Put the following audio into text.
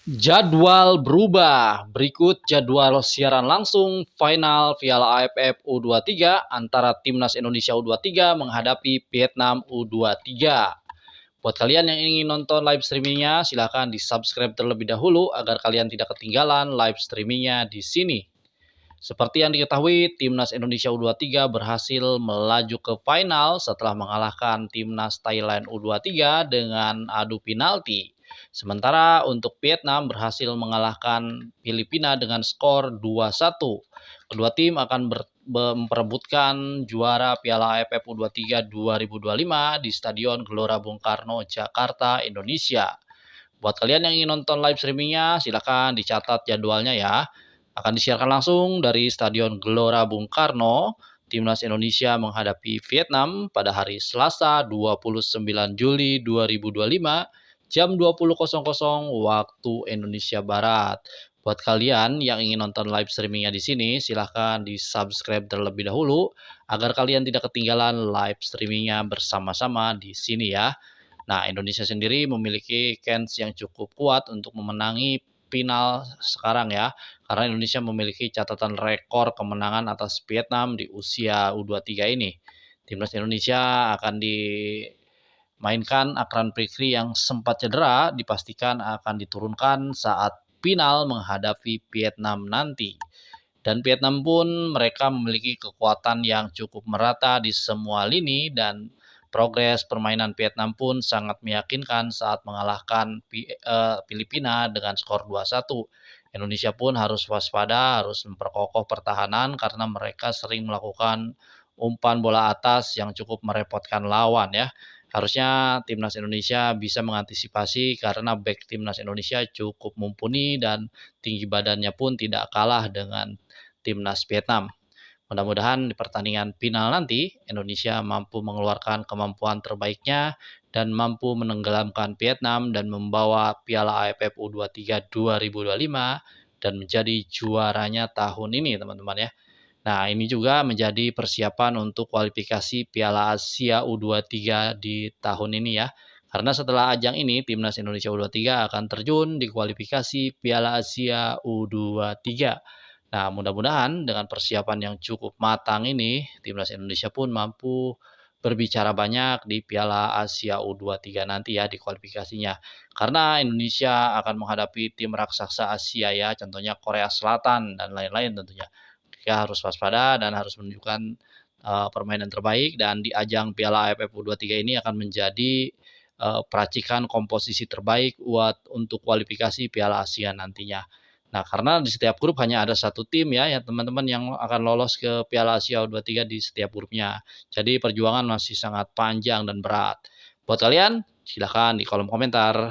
Jadwal berubah. Berikut jadwal siaran langsung final Piala AFF U23 antara Timnas Indonesia U23 menghadapi Vietnam U23. Buat kalian yang ingin nonton live streamingnya, silahkan di-subscribe terlebih dahulu agar kalian tidak ketinggalan live streamingnya di sini. Seperti yang diketahui, Timnas Indonesia U23 berhasil melaju ke final setelah mengalahkan Timnas Thailand U23 dengan adu penalti. Sementara untuk Vietnam berhasil mengalahkan Filipina dengan skor 2-1. Kedua tim akan memperebutkan juara Piala AFF U23 2025 di Stadion Gelora Bung Karno, Jakarta, Indonesia. Buat kalian yang ingin nonton live streamingnya, silahkan dicatat jadwalnya ya. Akan disiarkan langsung dari Stadion Gelora Bung Karno. Timnas Indonesia menghadapi Vietnam pada hari Selasa 29 Juli 2025 jam 20.00 waktu Indonesia Barat. Buat kalian yang ingin nonton live streamingnya di sini, silahkan di-subscribe terlebih dahulu agar kalian tidak ketinggalan live streamingnya bersama-sama di sini ya. Nah, Indonesia sendiri memiliki kans yang cukup kuat untuk memenangi final sekarang ya, karena Indonesia memiliki catatan rekor kemenangan atas Vietnam di usia U23 ini. Timnas Indonesia akan dimainkan Akran Fikri yang sempat cedera dipastikan akan diturunkan saat final menghadapi Vietnam nanti. Dan Vietnam pun mereka memiliki kekuatan yang cukup merata di semua lini dan progres permainan Vietnam pun sangat meyakinkan saat mengalahkan Filipina dengan skor 2-1. Indonesia pun harus waspada, harus memperkokoh pertahanan karena mereka sering melakukan umpan bola atas yang cukup merepotkan lawan ya. Harusnya timnas Indonesia bisa mengantisipasi karena back timnas Indonesia cukup mumpuni dan tinggi badannya pun tidak kalah dengan timnas Vietnam. Mudah-mudahan di pertandingan final nanti Indonesia mampu mengeluarkan kemampuan terbaiknya dan mampu menenggelamkan Vietnam dan membawa Piala AFF U23 2025 dan menjadi juaranya tahun ini teman-teman ya. Nah, ini juga menjadi persiapan untuk kualifikasi Piala Asia U23 di tahun ini ya. Karena setelah ajang ini, Timnas Indonesia U23 akan terjun di kualifikasi Piala Asia U23. Nah, mudah-mudahan dengan persiapan yang cukup matang ini, Timnas Indonesia pun mampu berbicara banyak di Piala Asia U23 nanti ya di kualifikasinya. Karena Indonesia akan menghadapi tim raksasa Asia ya, contohnya Korea Selatan dan lain-lain tentunya. Kita harus waspada dan harus menunjukkan permainan terbaik dan di ajang Piala AFF U23 ini akan menjadi peracikan komposisi terbaik untuk kualifikasi Piala Asia nantinya. Nah, karena di setiap grup hanya ada satu tim ya, teman-teman yang akan lolos ke Piala Asia U23 di setiap grupnya. Jadi perjuangan masih sangat panjang dan berat. Buat kalian, silahkan di kolom komentar.